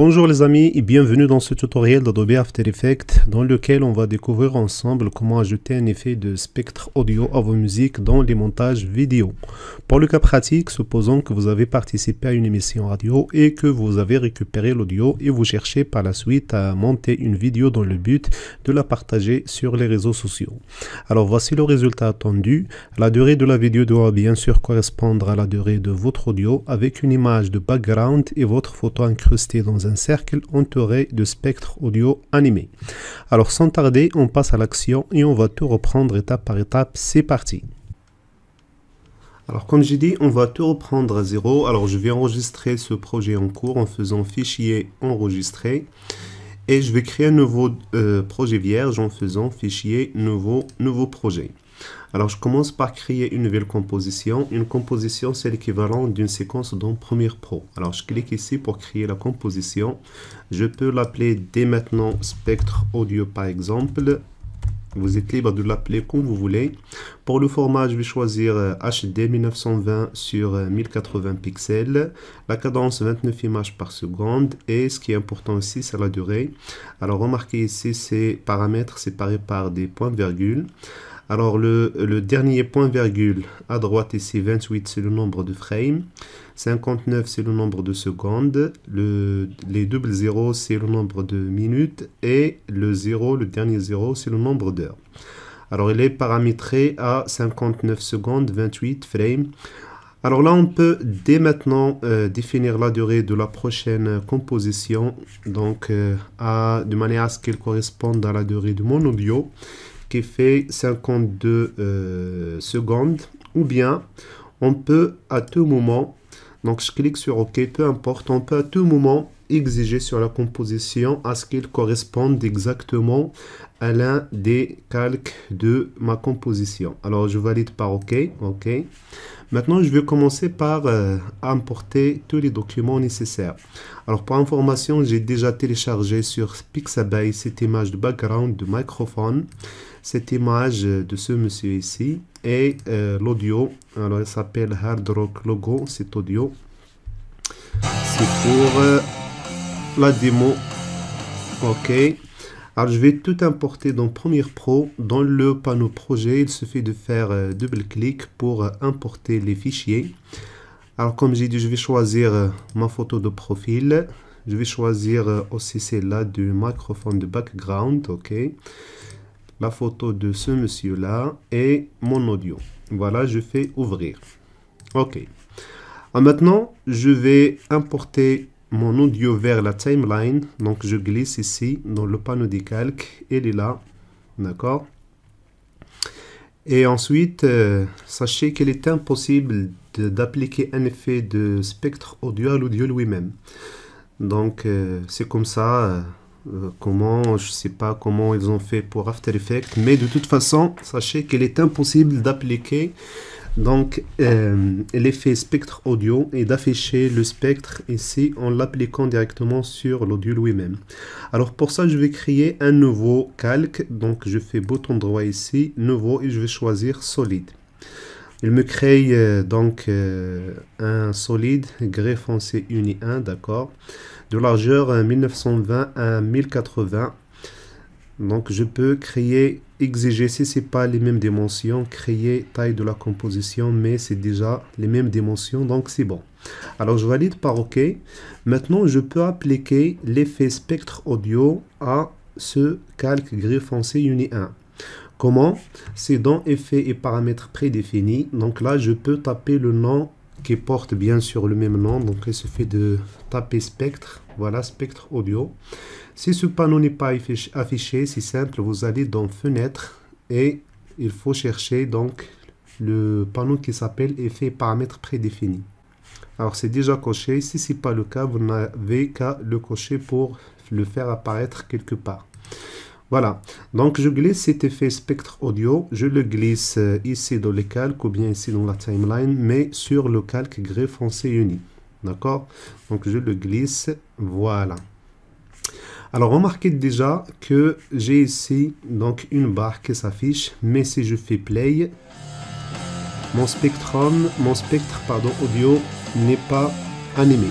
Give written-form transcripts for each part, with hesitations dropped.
Bonjour les amis et bienvenue dans ce tutoriel d'Adobe After Effects dans lequel on va découvrir ensemble comment ajouter un effet de spectre audio à vos musiques dans les montages vidéo. Pour le cas pratique, supposons que vous avez participé à une émission radio et que vous avez récupéré l'audio et vous cherchez par la suite à monter une vidéo dans le but de la partager sur les réseaux sociaux. Alors voici le résultat attendu. La durée de la vidéo doit bien sûr correspondre à la durée de votre audio avec une image de background et votre photo incrustée dans un cercle entouré de spectres audio animés. Alors sans tarder, on passe à l'action et on va tout reprendre étape par étape. C'est parti. Alors comme j'ai dit, on va tout reprendre à zéro. Alors je vais enregistrer ce projet en cours en faisant fichier enregistrer. Et je vais créer un nouveau projet vierge en faisant fichier nouveau projet. Alors, je commence par créer une nouvelle composition. Une composition, c'est l'équivalent d'une séquence dans Premiere Pro. Alors, je clique ici pour créer la composition. Je peux l'appeler dès maintenant Spectre Audio, par exemple. Vous êtes libre de l'appeler comme vous voulez. Pour le format, je vais choisir HD 1920 sur 1080 pixels. La cadence 29 images par seconde. Et ce qui est important aussi, c'est la durée. Alors, remarquez ici ces paramètres séparés par des points-virgules. Alors, le dernier point-virgule à droite ici, 28, c'est le nombre de frames. 59, c'est le nombre de secondes. Les doubles zéros, c'est le nombre de minutes. Et le dernier zéro, c'est le nombre d'heures. Alors, il est paramétré à 59 secondes, 28 frames. Alors là, on peut dès maintenant définir la durée de la prochaine composition. Donc, de manière à ce qu'elle corresponde à la durée de mon audio, qui fait 52 secondes, ou bien on peut à tout moment, donc je clique sur OK, peu importe, on peut à tout moment exiger sur la composition à ce qu'il corresponde exactement à l'un des calques de ma composition. Alors je valide par OK. Maintenant, je vais commencer par importer tous les documents nécessaires. Alors, pour information, j'ai déjà téléchargé sur Pixabay cette image de background de microphone, cette image de ce monsieur ici, et l'audio. Alors, il s'appelle Hard Rock Logo, cet audio. C'est pour la démo. OK. Alors, je vais tout importer dans Premiere Pro. Dans le panneau projet, il suffit de faire double-clic pour importer les fichiers. Alors, comme j'ai dit, je vais choisir ma photo de profil. Je vais choisir aussi celle-là du microphone de background. OK. La photo de ce monsieur-là et mon audio. Voilà, je fais ouvrir. OK. Alors, maintenant, je vais importer mon audio vers la timeline. Donc, je glisse ici dans le panneau des calques. Il est là. D'accord. Et ensuite, sachez qu'il est impossible d'appliquer un effet de spectre audio à l'audio lui-même. Donc, c'est comme ça. Je sais pas comment ils ont fait pour After Effects. Mais de toute façon, sachez qu'il est impossible d'appliquer donc l'effet spectre audio et d'afficher le spectre ici en l'appliquant directement sur l'audio lui-même. Alors pour ça, je vais créer un nouveau calque. Donc je fais bouton droit ici, nouveau, et je vais choisir solide. Il me crée donc un solide grès foncé uni 1, d'accord, de largeur 1920 à 1080. Donc je peux créer, exiger, si ce n'est pas les mêmes dimensions, créer taille de la composition, mais c'est déjà les mêmes dimensions, donc c'est bon. Alors je valide par OK. Maintenant je peux appliquer l'effet spectre audio à ce calque gris foncé uni 1. Comment? C'est dans effet et paramètres prédéfinis. Donc là je peux taper le nom qui porte bien sûr le même nom. Donc il suffit de taper spectre. Voilà, spectre audio. Si ce panneau n'est pas affiché, c'est simple, vous allez dans fenêtre et il faut chercher donc le panneau qui s'appelle effet et paramètres prédéfinis. Alors c'est déjà coché. Si ce n'est pas le cas, vous n'avez qu'à le cocher pour le faire apparaître quelque part. Voilà, donc je glisse cet effet spectre audio, je le glisse ici dans les calques ou bien ici dans la timeline, mais sur le calque gris foncé uni. D'accord? Donc je le glisse, voilà. Alors remarquez déjà que j'ai ici donc une barre qui s'affiche, mais si je fais play, mon spectre audio n'est pas animé.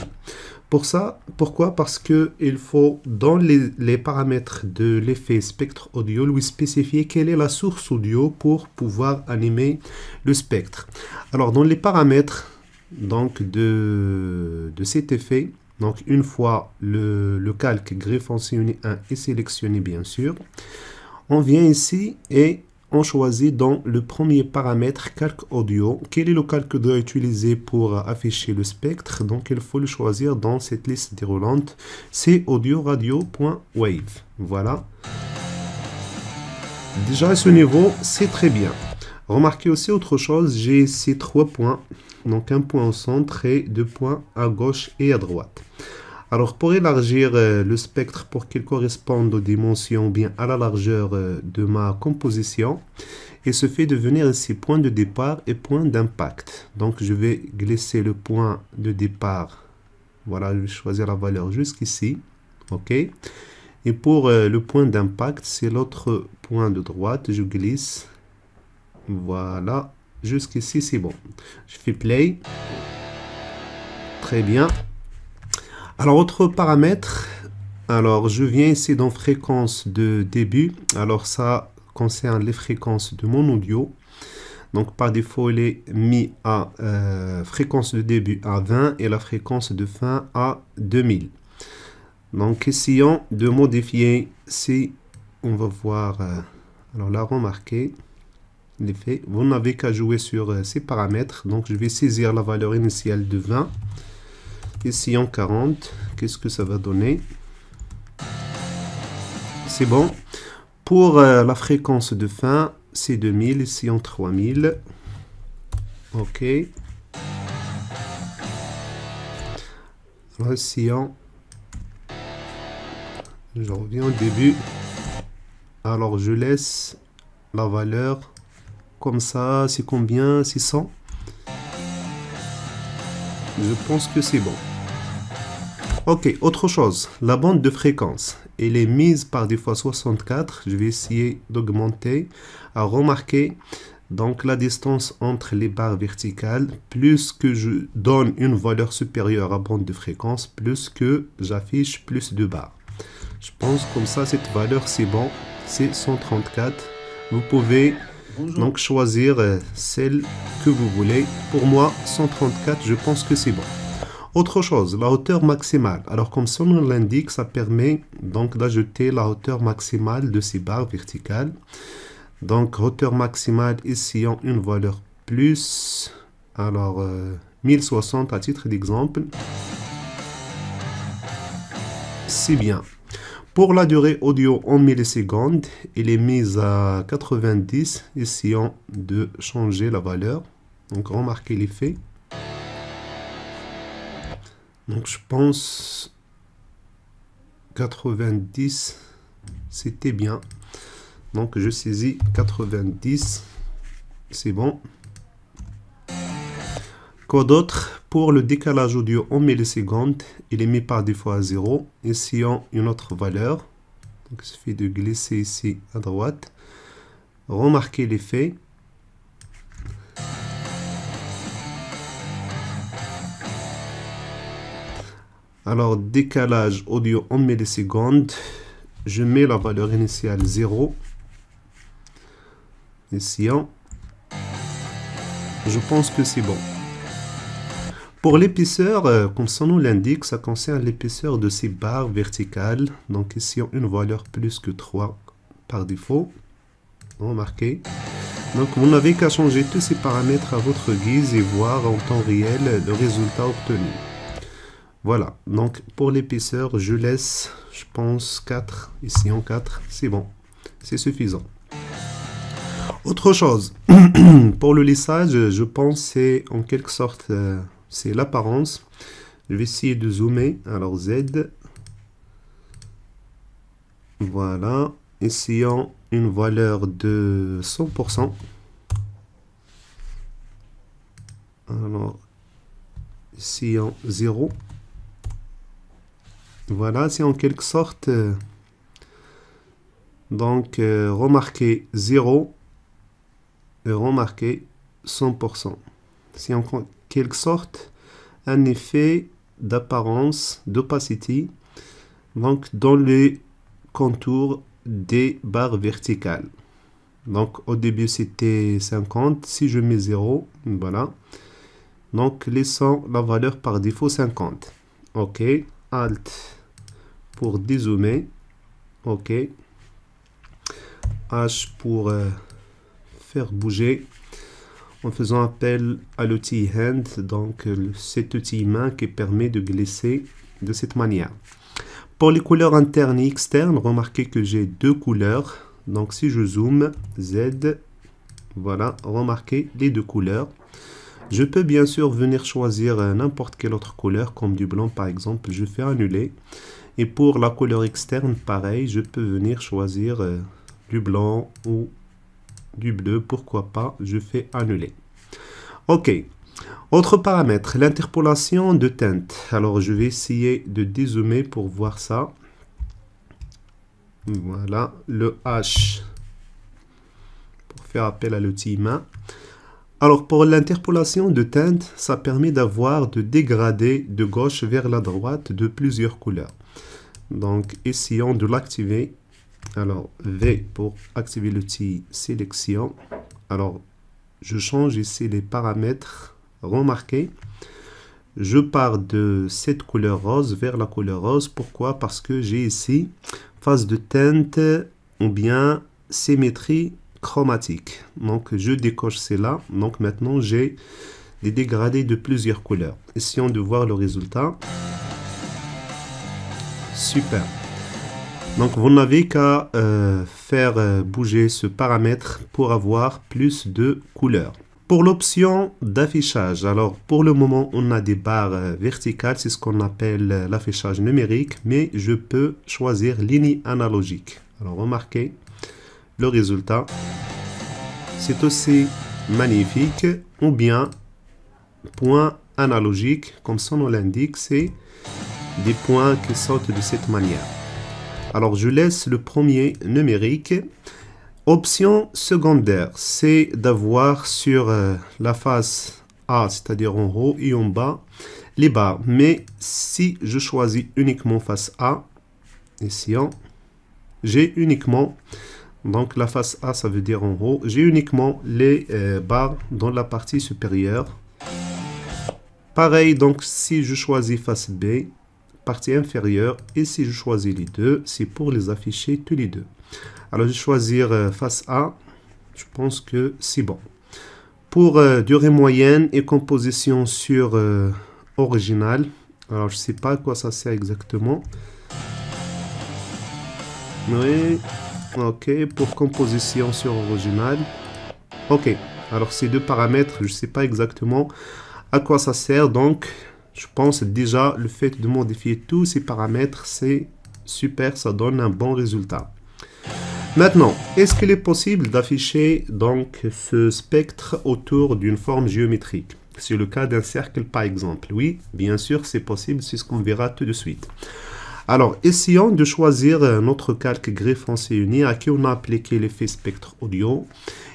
Pour ça, pourquoi? Parce que il faut, dans les paramètres de l'effet spectre audio, lui spécifier quelle est la source audio pour pouvoir animer le spectre. Alors, dans les paramètres donc, de cet effet, donc une fois le calque greffe en CUNI 1 est sélectionné, bien sûr, on vient ici et on choisit dans le premier paramètre calque audio. Quel est le calque audio utilisé pour afficher le spectre? Donc il faut le choisir dans cette liste déroulante. C'est audio radio.wave. Voilà. Déjà à ce niveau, c'est très bien. Remarquez aussi autre chose, j'ai ces 3 points. Donc un point au centre et 2 points à gauche et à droite. Alors, pour élargir le spectre pour qu'il corresponde aux dimensions, bien à la largeur de ma composition, il se fait de venir ici point de départ et point d'impact. Donc, je vais glisser le point de départ. Voilà, je vais choisir la valeur jusqu'ici. OK. Et pour le point d'impact, c'est l'autre point de droite. Je glisse. Voilà. Jusqu'ici, c'est bon. Je fais play. Très bien. Alors, autre paramètre, alors je viens ici dans fréquence de début. Alors, ça concerne les fréquences de mon audio. Donc, par défaut, il est mis à fréquence de début à 20 et la fréquence de fin à 2000. Donc, essayons de modifier si on va voir. Alors là, remarquez l'effet. Vous n'avez qu'à jouer sur ces paramètres. Donc, je vais saisir la valeur initiale de 20. Ici en 40, qu'est-ce que ça va donner? C'est bon. Pour la fréquence de fin, c'est 2000, ici en 3000. OK. Alors ici je reviens au début. Alors je laisse la valeur comme ça. C'est combien? 600. Je pense que c'est bon. Ok, autre chose. La bande de fréquence, elle est mise par défaut à 64. Je vais essayer d'augmenter. À remarquer, donc la distance entre les barres verticales, plus que je donne une valeur supérieure à bande de fréquence, plus que j'affiche plus de barres. Je pense comme ça, cette valeur, c'est bon. C'est 134. Vous pouvez donc choisir celle que vous voulez. Pour moi, 134, je pense que c'est bon. Autre chose, la hauteur maximale. Alors, comme son nom l'indique, ça permet donc d'ajouter la hauteur maximale de ces barres verticales. Donc, hauteur maximale, ici, en une valeur plus. Alors, 1060 à titre d'exemple. C'est bien. Pour la durée audio en millisecondes, il est mise à 90. Essayons de changer la valeur. Donc, remarquez l'effet. Donc, je pense 90, c'était bien. Donc, je saisis 90. C'est bon. Quoi d'autre? Pour le décalage audio en millisecondes, il est mis par défaut à 0. Essayons une autre valeur. Donc, il suffit de glisser ici à droite. Remarquez l'effet. Alors, décalage audio en millisecondes. Je mets la valeur initiale 0. Essayons. Je pense que c'est bon. Pour l'épaisseur, comme son nom l'indique, ça concerne l'épaisseur de ces barres verticales. Donc ici, une valeur plus que 3 par défaut. Remarquez. Donc vous n'avez qu'à changer tous ces paramètres à votre guise et voir en temps réel le résultat obtenu. Voilà. Donc pour l'épaisseur, je laisse, je pense, 4. Ici en 4, c'est bon. C'est suffisant. Autre chose. Pour le lissage, je pense c'est en quelque sorte... c'est l'apparence. Je vais essayer de zoomer. Alors Z. Voilà. Essayons une valeur de 100%. Alors, essayons 0. Voilà, c'est en quelque sorte... donc, remarquez 0 et remarquez 100%. C'est en quelque sorte un effet d'apparence, d'opacity, donc dans les contours des barres verticales. Donc au début c'était 50, si je mets 0, voilà. Donc laissons la valeur par défaut 50. OK, Alt pour dézoomer. OK, H pour faire bouger en faisant appel à l'outil Hand, donc cet outil main qui permet de glisser de cette manière. Pour les couleurs internes et externes, remarquez que j'ai deux couleurs. Donc si je zoome, Z, voilà, remarquez les deux couleurs. Je peux bien sûr venir choisir n'importe quelle autre couleur, comme du blanc par exemple, je fais annuler. Et pour la couleur externe, pareil, je peux venir choisir du blanc ou du bleu, pourquoi pas, je fais annuler. OK. Autre paramètre, l'interpolation de teinte. Alors, je vais essayer de dézoomer pour voir ça. Voilà, le H pour faire appel à l'outil main. Alors, pour l'interpolation de teinte, ça permet d'avoir de dégradés de gauche vers la droite de plusieurs couleurs. Donc, essayons de l'activer. Alors, V pour activer l'outil sélection. Alors, je change ici les paramètres. Remarquez, je pars de cette couleur rose vers la couleur rose. Pourquoi? Parce que j'ai ici phase de teinte ou bien symétrie chromatique. Donc, je décoche cela. Donc, maintenant, j'ai des dégradés de plusieurs couleurs. Essayons de voir le résultat. Super. Donc, vous n'avez qu'à faire bouger ce paramètre pour avoir plus de couleurs. Pour l'option d'affichage, alors pour le moment, on a des barres verticales, c'est ce qu'on appelle l'affichage numérique, mais je peux choisir ligne analogique. Alors, remarquez le résultat. C'est aussi magnifique, ou bien point analogique, comme son nom l'indique, c'est des points qui sautent de cette manière. Alors, je laisse le premier numérique. Option secondaire, c'est d'avoir sur la face A, c'est-à-dire en haut et en bas, les barres. Mais si je choisis uniquement face A, ici, j'ai uniquement, donc la face A, ça veut dire en haut, j'ai uniquement les barres dans la partie supérieure. Pareil, donc si je choisis face B, partie inférieure, et si je choisis les deux, c'est pour les afficher tous les deux. Alors, je vais choisir face A. Je pense que c'est bon. Pour durée moyenne et composition sur original. Alors, je ne sais pas à quoi ça sert exactement. Oui. OK. Pour composition sur original. OK. Alors, ces deux paramètres, je ne sais pas exactement à quoi ça sert. Donc, je pense déjà le fait de modifier tous ces paramètres, c'est super. Ça donne un bon résultat. Maintenant, est-ce qu'il est possible d'afficher donc ce spectre autour d'une forme géométrique? C'est le cas d'un cercle par exemple. Oui, bien sûr, c'est possible, c'est ce qu'on verra tout de suite. Alors, essayons de choisir notre calque gris foncé uni à qui on a appliqué l'effet spectre audio.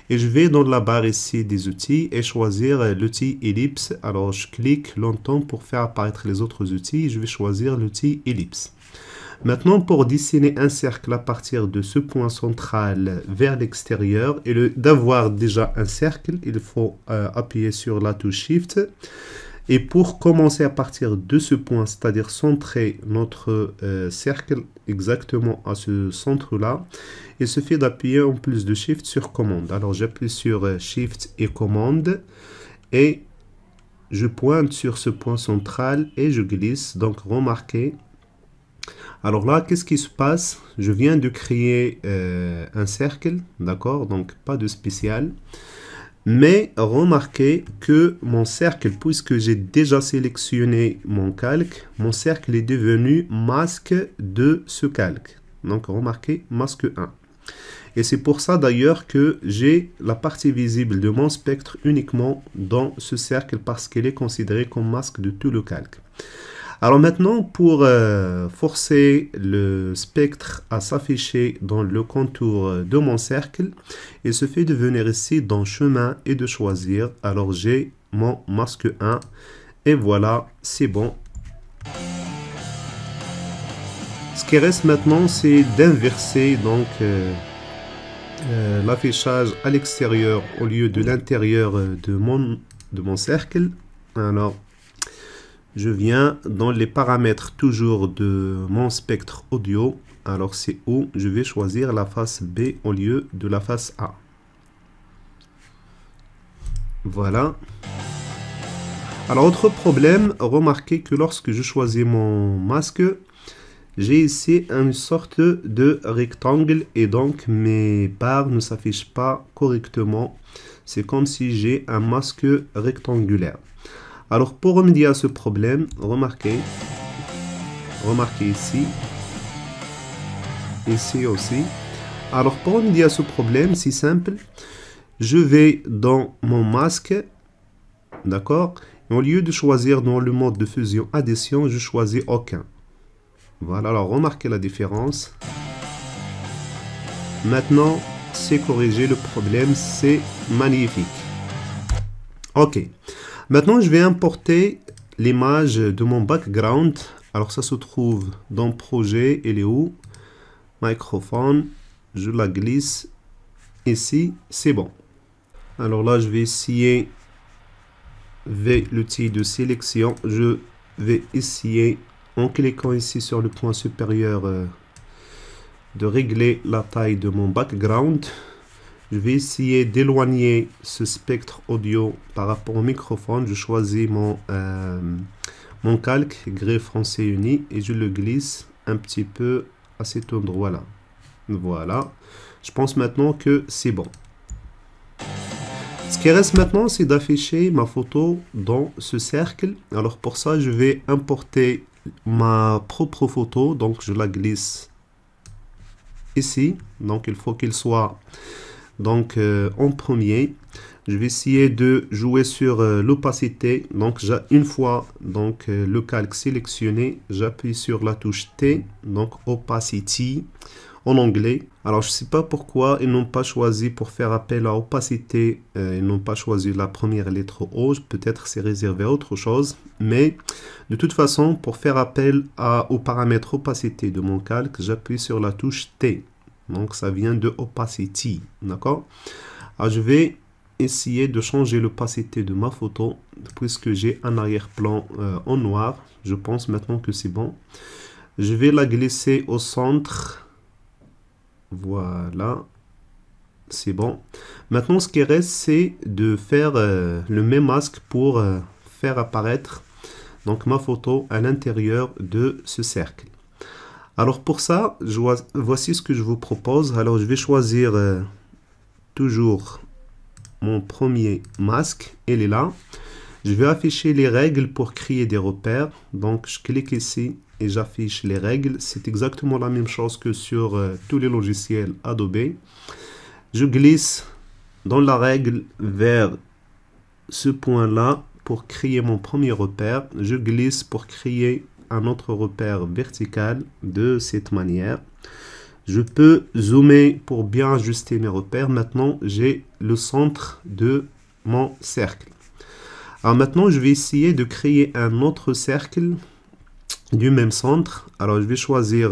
Et je vais dans la barre ici des outils et choisir l'outil ellipse. Alors, je clique longtemps pour faire apparaître les autres outils. Je vais choisir l'outil ellipse. Maintenant, pour dessiner un cercle à partir de ce point central vers l'extérieur et d'avoir déjà un cercle, il faut appuyer sur la touche Shift. Et pour commencer à partir de ce point, c'est-à-dire centrer notre cercle exactement à ce centre-là, il suffit d'appuyer en plus de Shift sur Commande. Alors, j'appuie sur Shift et Commande et je pointe sur ce point central et je glisse. Donc, remarquez. Alors là, qu'est-ce qui se passe? Je viens de créer un cercle, d'accord? Donc, pas de spécial. Mais remarquez que mon cercle, puisque j'ai déjà sélectionné mon calque, mon cercle est devenu masque de ce calque. Donc, remarquez, masque 1. Et c'est pour ça d'ailleurs que j'ai la partie visible de mon spectre uniquement dans ce cercle parce qu'elle est considérée comme masque de tout le calque. Alors maintenant, pour forcer le spectre à s'afficher dans le contour de mon cercle, il suffit de venir ici dans chemin et de choisir. Alors j'ai mon masque 1 et voilà, c'est bon. Ce qui reste maintenant, c'est d'inverser donc l'affichage à l'extérieur au lieu de l'intérieur de mon cercle. Alors, je viens dans les paramètres toujours de mon spectre audio. Alors, c'est où je vais choisir la face B au lieu de la face A. Voilà. Alors, autre problème, remarquez que lorsque je choisis mon masque, j'ai ici une sorte de rectangle et donc mes barres ne s'affichent pas correctement. C'est comme si j'ai un masque rectangulaire. Alors pour remédier à ce problème, remarquez ici aussi. Alors pour remédier à ce problème, c'est simple. Je vais dans mon masque, d'accord? Au lieu de choisir dans le mode de fusion addition, je choisis aucun. Voilà, alors remarquez la différence. Maintenant, c'est corrigé le problème, c'est magnifique. Ok. Maintenant, je vais importer l'image de mon background. Alors, ça se trouve dans Projet, elle est où? Microphone, je la glisse ici, c'est bon. Alors là, je vais essayer avec l'outil de sélection. Je vais essayer, en cliquant ici sur le point supérieur, de régler la taille de mon background. Je vais essayer d'éloigner ce spectre audio par rapport au microphone. Je choisis mon calque gris français uni et je le glisse un petit peu à cet endroit-là. Voilà. Je pense maintenant que c'est bon. Ce qui reste maintenant, c'est d'afficher ma photo dans ce cercle. Alors pour ça, je vais importer ma propre photo. Donc je la glisse ici. Donc il faut qu'il soit donc en premier. Je vais essayer de jouer sur l'opacité. Donc une fois donc le calque sélectionné, j'appuie sur la touche T, donc opacity en anglais. Alors je ne sais pas pourquoi ils n'ont pas choisi, pour faire appel à opacité, ils n'ont pas choisi la première lettre O. Peut-être c'est réservé à autre chose, mais de toute façon, pour faire appel au paramètre opacité de mon calque, j'appuie sur la touche T. Donc ça vient de opacity, d'accord? Alors je vais essayer de changer l'opacité de ma photo, puisque j'ai un arrière-plan en noir. Je pense maintenant que c'est bon. Je vais la glisser au centre. Voilà, c'est bon. Maintenant, ce qui reste, c'est de faire le même masque pour faire apparaître donc ma photo à l'intérieur de ce cercle. Alors pour ça, voici ce que je vous propose. Alors je vais choisir toujours mon premier masque. Il est là. Je vais afficher les règles pour créer des repères. Donc je clique ici et j'affiche les règles. C'est exactement la même chose que sur tous les logiciels Adobe. Je glisse dans la règle vers ce point-là pour créer mon premier repère. Je glisse pour créer un autre repère vertical de cette manière. Je peux zoomer pour bien ajuster mes repères. Maintenant, j'ai le centre de mon cercle. Alors maintenant, je vais essayer de créer un autre cercle du même centre. Alors, je vais choisir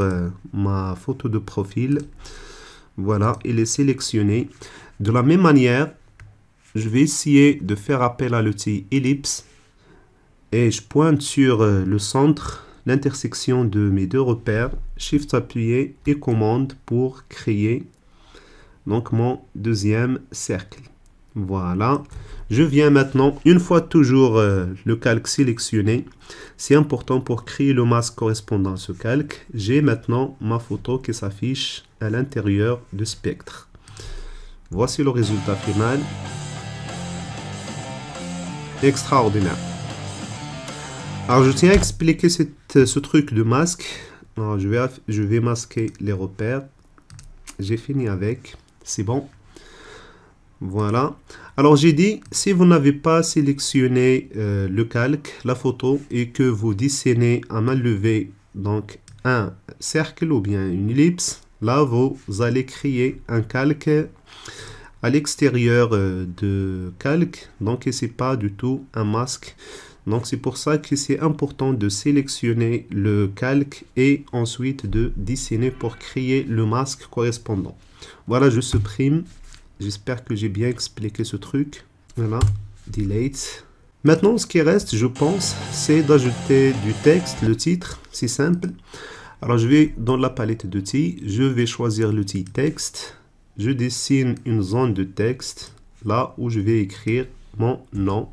ma photo de profil. Voilà, il est sélectionné. De la même manière, je vais essayer de faire appel à l'outil ellipse. Et je pointe sur le centre, l'intersection de mes deux repères, Shift appuyé et commande pour créer donc mon deuxième cercle. Voilà, je viens maintenant, une fois toujours le calque sélectionné, c'est important pour créer le masque correspondant à ce calque. J'ai maintenant ma photo qui s'affiche à l'intérieur du spectre. Voici le résultat final. Extraordinaire. Alors je tiens à expliquer ce truc de masque. Alors, je vais masquer les repères. J'ai fini avec. C'est bon. Voilà. Alors j'ai dit, si vous n'avez pas sélectionné le calque, la photo, et que vous dessinez à main levée donc un cercle ou bien une ellipse, là vous allez créer un calque à l'extérieur de calque. Donc c'est pas du tout un masque. Donc c'est pour ça que c'est important de sélectionner le calque et ensuite de dessiner pour créer le masque correspondant. Voilà, je supprime. J'espère que j'ai bien expliqué ce truc. Voilà, delete. Maintenant, ce qui reste, je pense, c'est d'ajouter du texte, le titre, c'est simple. Alors, je vais dans la palette d'outils, je vais choisir l'outil texte. Je dessine une zone de texte, là où je vais écrire mon nom.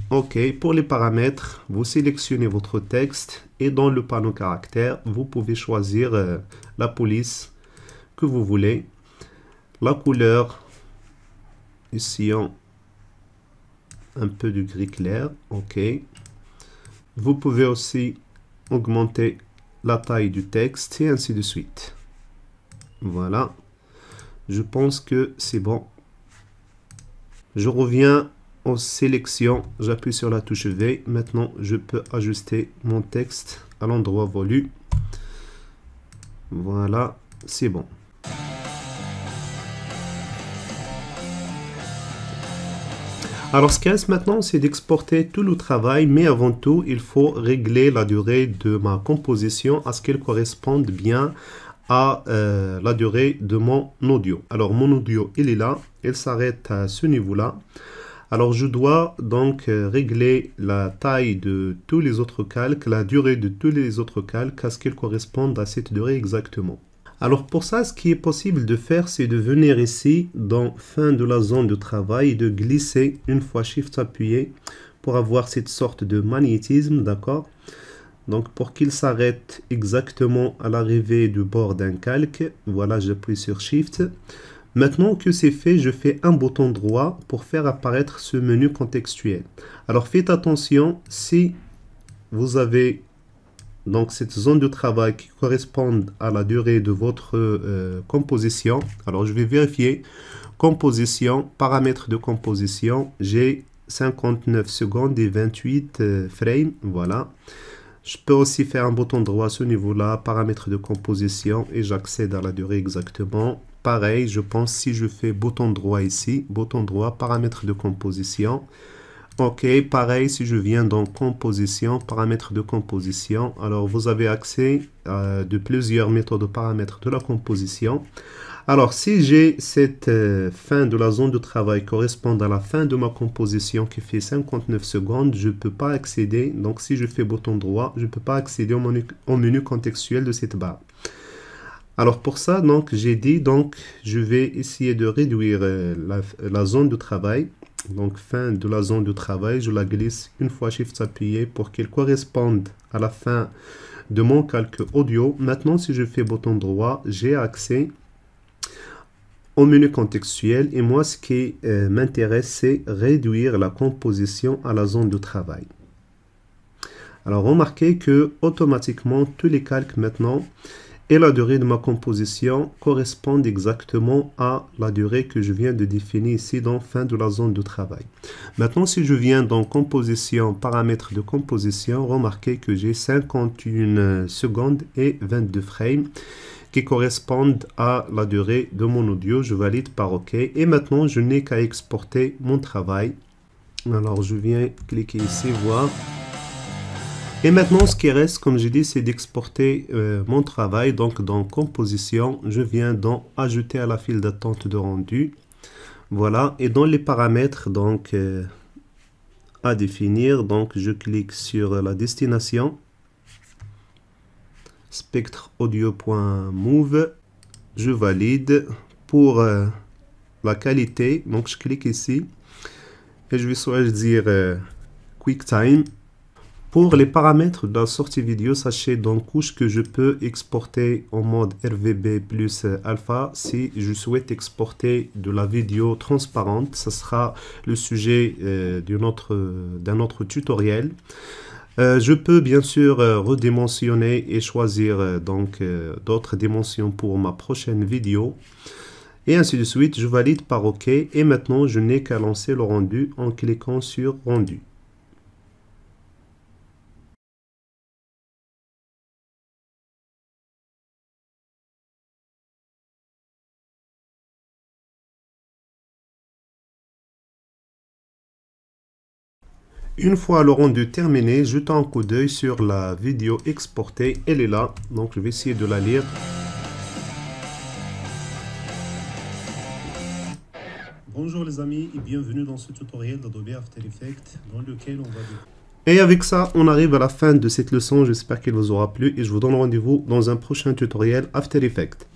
OK, pour les paramètres, vous sélectionnez votre texte et dans le panneau caractère, vous pouvez choisir la police que vous voulez. La couleur, ici, un peu de gris clair. OK. Vous pouvez aussi augmenter la taille du texte et ainsi de suite. Voilà. Je pense que c'est bon. Je reviens aux sélections. J'appuie sur la touche V. Maintenant, je peux ajuster mon texte à l'endroit voulu. Voilà, c'est bon. Alors, ce qu'il reste maintenant, c'est d'exporter tout le travail, mais avant tout, il faut régler la durée de ma composition à ce qu'elle corresponde bien à la durée de mon audio. Alors, mon audio, il est là, il s'arrête à ce niveau-là. Alors, je dois donc régler la taille de tous les autres calques, la durée de tous les autres calques, à ce qu'elle corresponde à cette durée exactement. Alors pour ça, ce qui est possible de faire, c'est de venir ici dans fin de la zone de travail et de glisser une fois Shift appuyé pour avoir cette sorte de magnétisme, d'accord? Donc pour qu'il s'arrête exactement à l'arrivée du bord d'un calque, voilà, j'appuie sur Shift. Maintenant que c'est fait, je fais un bouton droit pour faire apparaître ce menu contextuel. Alors faites attention, si vous avez donc cette zone de travail qui correspond à la durée de votre composition. Alors je vais vérifier. Composition, paramètres de composition. J'ai 59 secondes et 28 frames. Voilà. Je peux aussi faire un bouton droit à ce niveau-là, paramètres de composition, et j'accède à la durée exactement. Pareil, je pense si je fais bouton droit ici, bouton droit, paramètres de composition. OK, pareil, si je viens dans composition, paramètres de composition, alors vous avez accès à de plusieurs méthodes de paramètres de la composition. Alors, si j'ai cette fin de la zone de travail correspond à la fin de ma composition qui fait 59 secondes, je ne peux pas accéder. Donc, si je fais bouton droit, je ne peux pas accéder au menu contextuel de cette barre. Alors, pour ça, donc, j'ai dit, donc, je vais essayer de réduire la zone de travail. Donc, fin de la zone de travail, je la glisse une fois Shift appuyé pour qu'elle corresponde à la fin de mon calque audio. Maintenant, si je fais bouton droit, j'ai accès au menu contextuel. Et moi, ce qui m'intéresse, c'est réduire la composition à la zone de travail. Alors, remarquez que automatiquement, tous les calques maintenant et la durée de ma composition correspondent exactement à la durée que je viens de définir ici dans fin de la zone de travail. Maintenant, si je viens dans composition, paramètres de composition, remarquez que j'ai 51 secondes et 22 frames qui correspondent à la durée de mon audio. Je valide par OK. Et maintenant, je n'ai qu'à exporter mon travail. Alors, je viens cliquer ici, voir. Et maintenant, ce qui reste, comme j'ai dit, c'est d'exporter mon travail. Donc, dans Composition, je viens dans Ajouter à la file d'attente de rendu. Voilà. Et dans les paramètres, donc, à définir, donc, je clique sur la destination. SpectreAudio.move. Je valide. Pour la qualité, donc, je clique ici. Et je vais choisir QuickTime. Pour les paramètres de la sortie vidéo, sachez dans couche que je peux exporter en mode RVB plus alpha si je souhaite exporter de la vidéo transparente. Ce sera le sujet d'un autre tutoriel. Je peux bien sûr redimensionner et choisir donc d'autres dimensions pour ma prochaine vidéo. Et ainsi de suite, je valide par OK. Et maintenant, je n'ai qu'à lancer le rendu en cliquant sur rendu. Une fois le rendu terminé, jetons un coup d'œil sur la vidéo exportée. Elle est là, donc je vais essayer de la lire. Bonjour les amis et bienvenue dans ce tutoriel d'Adobe After Effects dans lequel on va... Et avec ça, on arrive à la fin de cette leçon. J'espère qu'elle vous aura plu et je vous donne rendez-vous dans un prochain tutoriel After Effects.